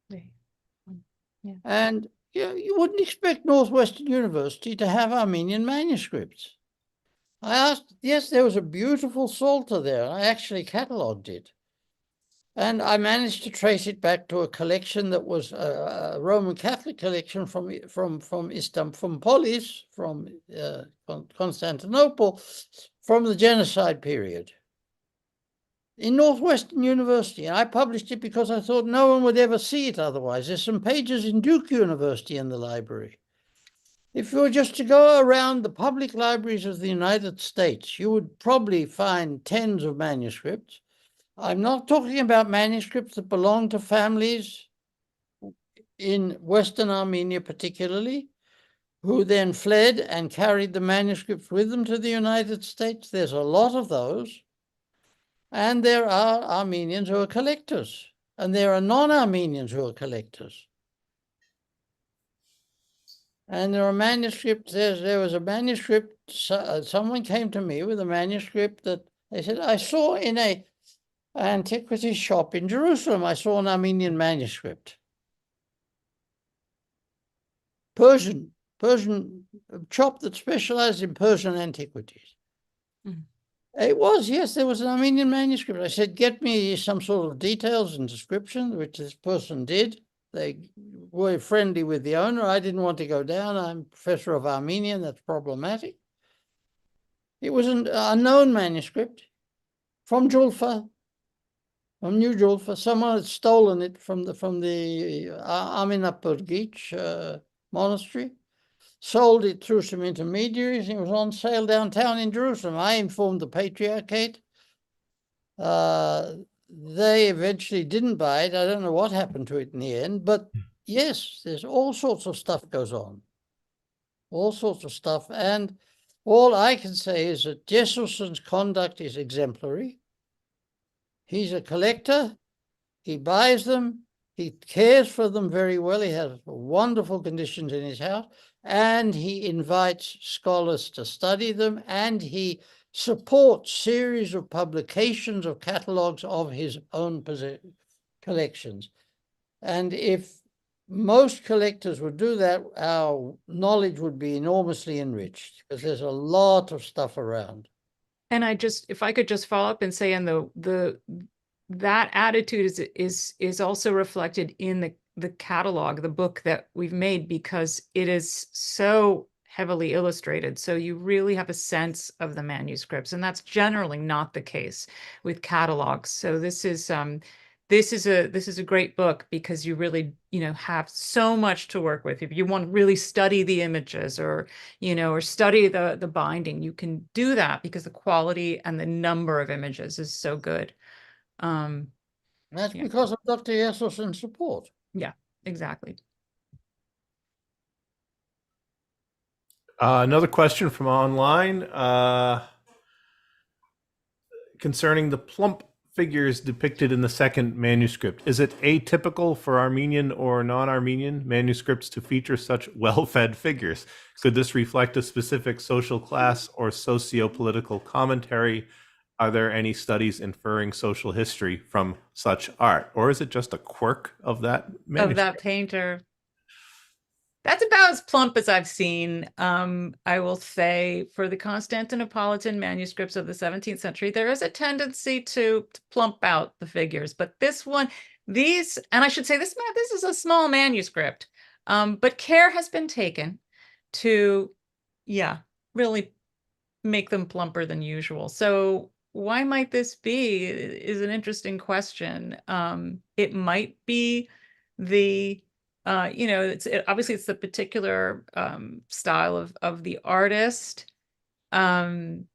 Yeah. And you wouldn't expect Northwestern University to have Armenian manuscripts. I asked, yes, there was a beautiful Psalter there. I actually catalogued it. And I managed to trace it back to a collection that was a Roman Catholic collection from Istanbul, from Polis, from Constantinople, from the genocide period. In Northwestern University. And I published it because I thought no one would ever see it otherwise. There's some pages in Duke University in the library. If you were just to go around the public libraries of the United States, you would probably find tens of manuscripts. I'm not talking about manuscripts that belong to families in Western Armenia particularly, who then fled and carried the manuscripts with them to the United States. There's a lot of those. And there are Armenians who are collectors, and there are non-Armenians who are collectors. And there are manuscripts, there was a manuscript, someone came to me with a manuscript that they said, I saw in an antiquities shop in Jerusalem, I saw an Armenian manuscript. Persian shop that specialized in Persian antiquities. Mm. It was, yes, there was an Armenian manuscript. I said, get me some sort of details and description, which this person did. They were friendly with the owner. I didn't want to go down. I'm professor of Armenian. That's problematic. It was an unknown manuscript from Julfa, from New Julfa. Someone had stolen it from the Aminapurgich monastery. Sold it through some intermediaries, and it was on sale downtown in Jerusalem. I informed the Patriarchate. They eventually didn't buy it. I don't know what happened to it in the end, but yes, there's all sorts of stuff goes on. All sorts of stuff. And all I can say is that Jeselsohn's conduct is exemplary. He's a collector. He buys them. He cares for them very well. He has wonderful conditions in his house. And he invites scholars to study them, and he supports series of publications of catalogues of his own collections. And if most collectors would do that, our knowledge would be enormously enriched, because there's a lot of stuff around. And if I could just follow up and say, and that attitude is also reflected in the catalog, the book that we've made, because it is so heavily illustrated. So you really have a sense of the manuscripts, and that's generally not the case with catalogs. So this is a great book because you really, have so much to work with. If you want to really study the images or study the binding, you can do that because the quality and the number of images is so good. That's Yeah. because of Dr. Jeselsohn's support. Yeah, exactly. Another question from online concerning the plump figures depicted in the second manuscript. Is it atypical for Armenian or non-Armenian manuscripts to feature such well-fed figures? Could this reflect a specific social class or socio-political commentary? Are there any studies inferring social history from such art? Or is it just a quirk of that manuscript? Of that painter. That's about as plump as I've seen. I will say for the Constantinopolitan manuscripts of the 17th century, there is a tendency to plump out the figures. But this one, these, and I should say this is a small manuscript, but care has been taken to, yeah, really make them plumper than usual. So why might this be is an interesting question. It might be the obviously it's the particular style of the artist. And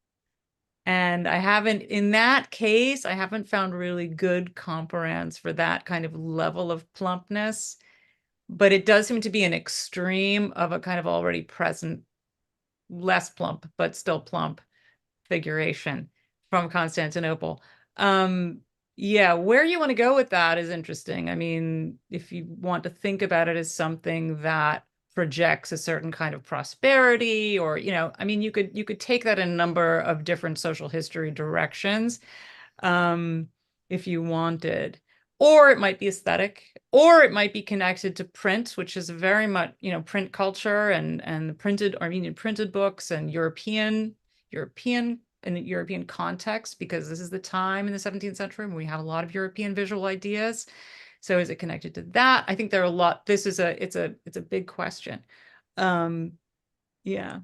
I haven't, in that case, I haven't found really good comparands for that kind of level of plumpness, but it does seem to be an extreme of a kind of already present, less plump, but still plump figuration from Constantinople. Yeah, where you want to go with that is interesting. I mean, if you want to think about it as something that projects a certain kind of prosperity, or, I mean, you could take that in a number of different social history directions, if you wanted. Or it might be aesthetic, or it might be connected to print, which is very much, print culture and the printed Armenian printed books and European in the European context, because this is the time in the 17th century when we have a lot of European visual ideas. So is it connected to that? I think there are a lot. This is it's a big question. Yeah.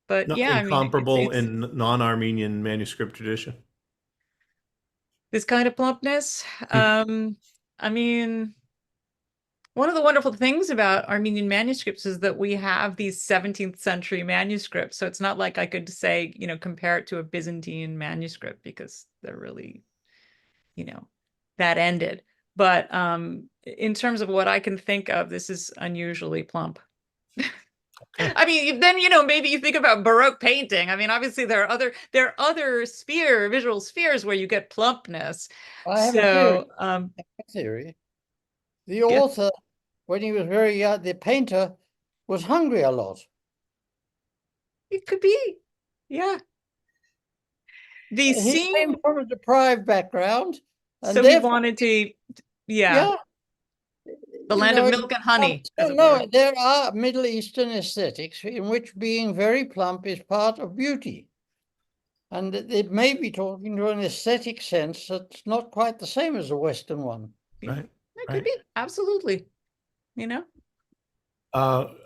But Nothing yeah, I mean, comparable it's in non-Armenian manuscript tradition. this kind of plumpness. I mean, one of the wonderful things about Armenian manuscripts is that we have these 17th century manuscripts. So it's not like I could say, compare it to a Byzantine manuscript, because they're really, that ended. But in terms of what I can think of, this is unusually plump. Okay. I mean, then, maybe you think about Baroque painting. I mean, obviously there are other visual spheres where you get plumpness. I have So, a theory. The yeah. author, when he was very young, the painter, was hungry a lot. It could be, yeah. The He scene, came from a deprived background, and so he therefore, wanted to, yeah, the land of milk and honey, as it were. there are Middle Eastern aesthetics in which being very plump is part of beauty. And it may be talking to an aesthetic sense that's not quite the same as a Western one. Right. It could be, absolutely, I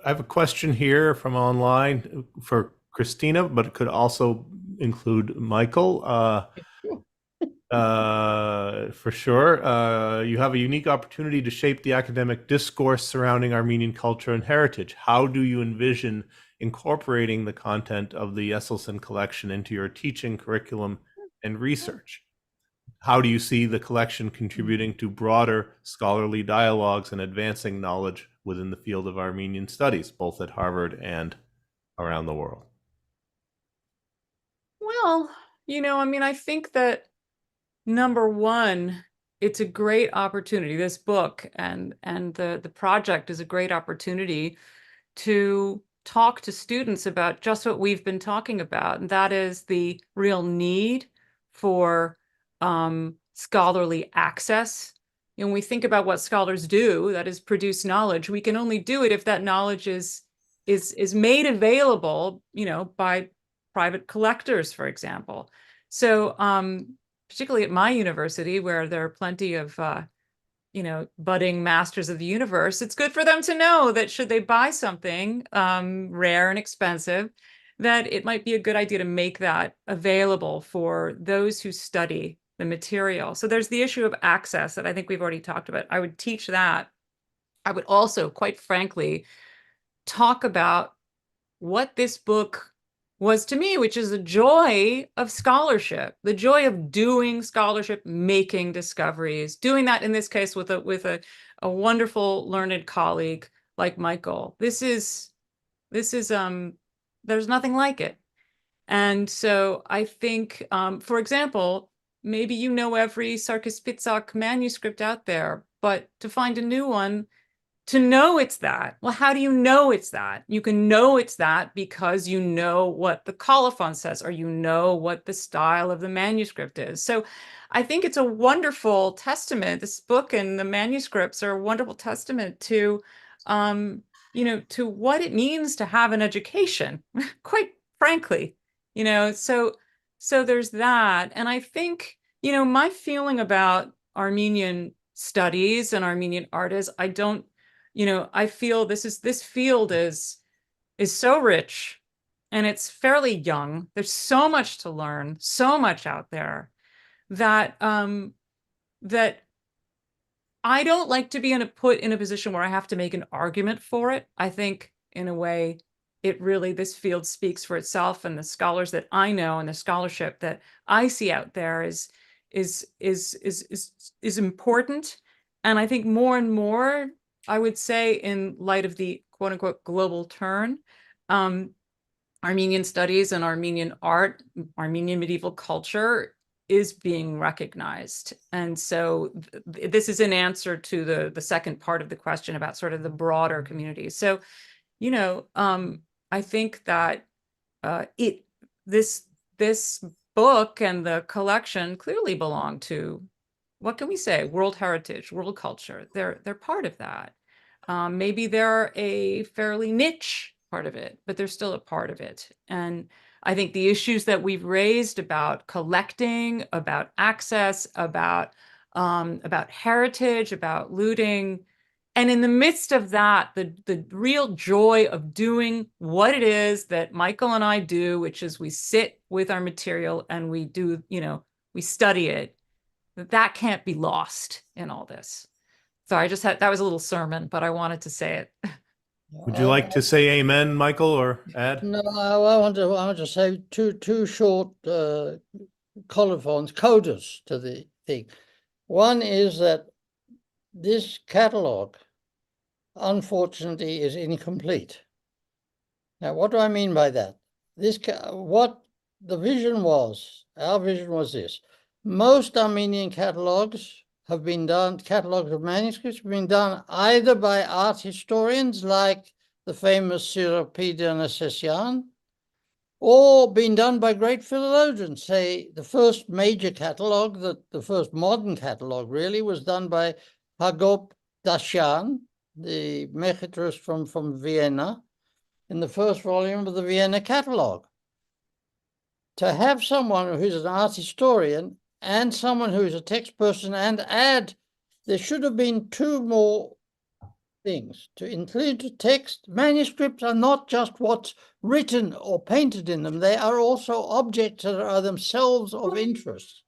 have a question here from online for Christina, but it could also include Michael. For sure. You have a unique opportunity to shape the academic discourse surrounding Armenian culture and heritage. How do you envision incorporating the content of the Jeselsohn collection into your teaching curriculum and research? How do you see the collection contributing to broader scholarly dialogues and advancing knowledge within the field of Armenian studies, both at Harvard and around the world? Well, I mean, I think that number one, it's a great opportunity. This book and the project is a great opportunity to talk to students about just what we've been talking about, and that is the real need for scholarly access. When we think about what scholars do, that is produce knowledge, we can only do it if that knowledge is made available, by private collectors, for example. So particularly at my university, where there are plenty of budding masters of the universe, it's good for them to know that should they buy something rare and expensive, that it might be a good idea to make that available for those who study the material. So there's the issue of access that I think we've already talked about. I would teach that. I would also, quite frankly, talk about what this book was to me, which is the joy of scholarship, the joy of doing scholarship, making discoveries, doing that in this case with a wonderful learned colleague like Michael. This is there's nothing like it. And so I think, for example, maybe you know every Sarkis-Pitzak manuscript out there, but to find a new one, to know it's that, well, how do you know it's that? You can know it's that because you know what the colophon says, or you know what the style of the manuscript is. So I think it's a wonderful testament. This book and the manuscripts are a wonderful testament to, to what it means to have an education, quite frankly, so there's that. And I think, my feeling about Armenian studies and Armenian art is I feel this field is so rich and it's fairly young. There's so much to learn, so much out there that that I don't like to be put in a position where I have to make an argument for it. I think in a way this field speaks for itself, and the scholars that I know and the scholarship that I see out there is important. And I think more and more, I would say, in light of the quote unquote global turn, Armenian studies and Armenian art, Armenian medieval culture is being recognized. And so this is an answer to the second part of the question about sort of the broader community. So, I think that this book and the collection clearly belong to, what can we say, world heritage, world culture. They're part of that. Maybe they're a fairly niche part of it, but they're still a part of it. And I think the issues that we've raised about collecting, about access, about heritage, about looting, and in the midst of that, the real joy of doing what it is that Michael and I do, which is we sit with our material and we do, we study it, that can't be lost in all this. So that was a little sermon, but I wanted to say it. Would you like to say amen, Michael, or add? No, I want to say two short colophons, codas to the thing. One is that this catalog, unfortunately, is incomplete. Now, what do I mean by that? What the vision was, our vision was this. Most Armenian catalogs have been done, catalogs of manuscripts have been done either by art historians like the famous Cyropedia Necessian, or been done by great philologians. Say the first major catalog, the first modern catalog really, was done by Hagop Dashan, the Mechitrus from Vienna, in the first volume of the Vienna catalog. To have someone who's an art historian and someone who's a text person and add, there should have been two more things. To include text, manuscripts are not just what's written or painted in them, they are also objects that are themselves of interest.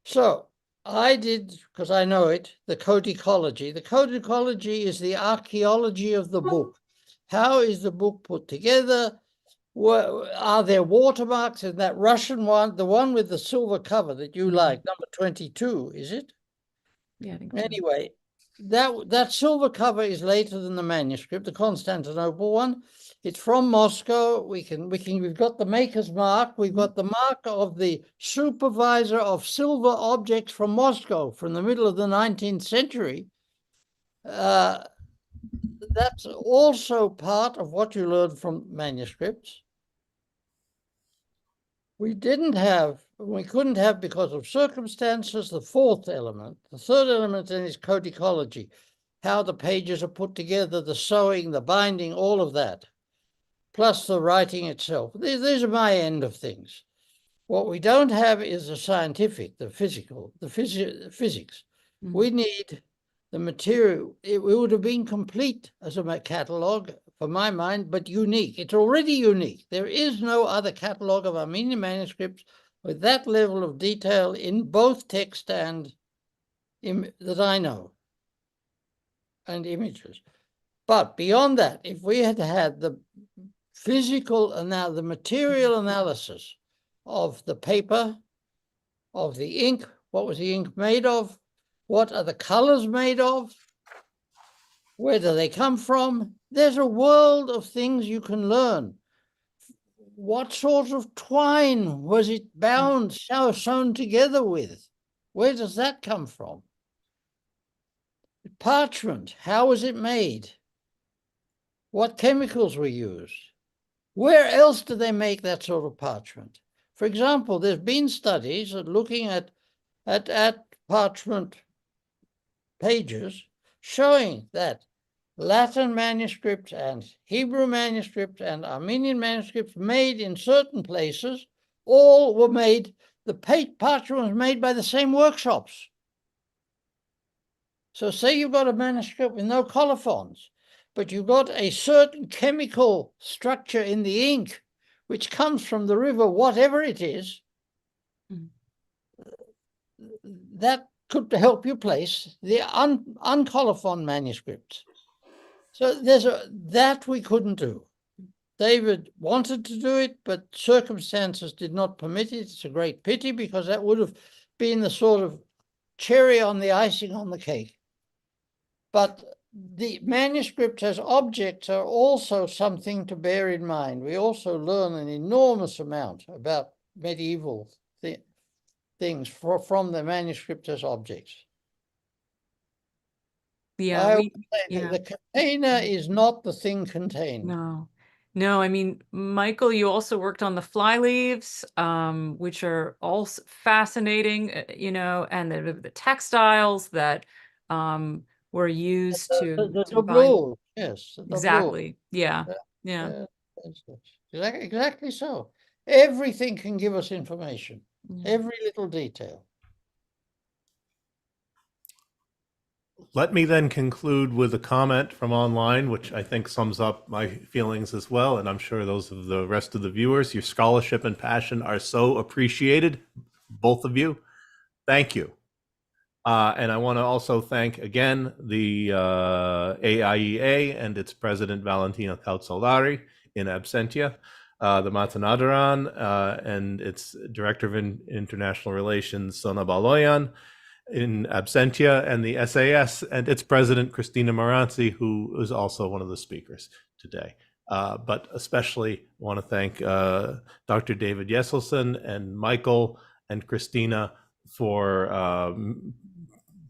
So I did, because I know it, the codicology. The codicology is the archaeology of the book. How is the book put together? Are there watermarks in that Russian one, the one with the silver cover that you like, number 22, is it? Yeah, I think so. Anyway, that silver cover is later than the manuscript, the Constantinople one. It's from Moscow. We've got the maker's mark. We've got the mark of the supervisor of silver objects from Moscow from the middle of the 19th century. That's also part of what you learn from manuscripts. We couldn't have, because of circumstances, the fourth element. The third element then is codicology, how the pages are put together, the sewing, the binding, all of that, plus the writing itself. These are my end of things. What we don't have is the scientific, the physical, the physics. Mm-hmm. We need the material. It would have been complete as a catalog, for my mind, but unique. It's already unique. There is no other catalog of Armenian manuscripts with that level of detail in both text and that I know, and images. But beyond that, if we had had the the material analysis of the paper, of the ink, what was the ink made of, what are the colors made of, where do they come from? There's a world of things you can learn. What sort of twine was it bound, sewn together with? Where does that come from? Parchment, how was it made? What chemicals were used? Where else do they make that sort of parchment? For example, there's been studies looking at parchment pages showing that Latin manuscripts and Hebrew manuscripts and Armenian manuscripts made in certain places, all were made, the parchment was made by the same workshops. So say you've got a manuscript with no colophons, but you've got a certain chemical structure in the ink, which comes from the river, whatever it is, that could help you place the uncolophon manuscripts. So that we couldn't do. David wanted to do it, but circumstances did not permit it. It's a great pity, because that would have been the sort of cherry on the icing on the cake. But the manuscripts as objects are also something to bear in mind. We also learn an enormous amount about medieval things from the manuscripts as objects. Yeah, I would say that the container is not the thing contained. No, I mean, Michael, you also worked on the flyleaves, which are also fascinating, and the textiles that were used to doubloons, yes. Exactly. Yeah. Exactly so. Everything can give us information, every little detail. Let me then conclude with a comment from online, which I think sums up my feelings as well, and I'm sure those of the rest of the viewers. Your scholarship and passion are so appreciated, both of you. Thank you. And I want to also thank again the AIEA and its president, Valentina Kautsaldari, in absentia, the Matanadaran and its director of international relations, Sona Baloyan, in absentia, and the SAS and its president, Christina Maranci, who is also one of the speakers today. But especially want to thank Dr. David Jeselsohn and Michael and Christina for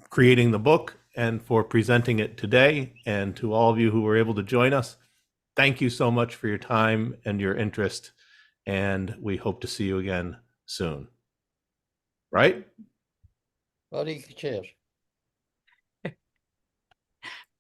creating the book and for presenting it today. And to all of you who were able to join us, thank you so much for your time and your interest. And we hope to see you again soon. Right? Cheers.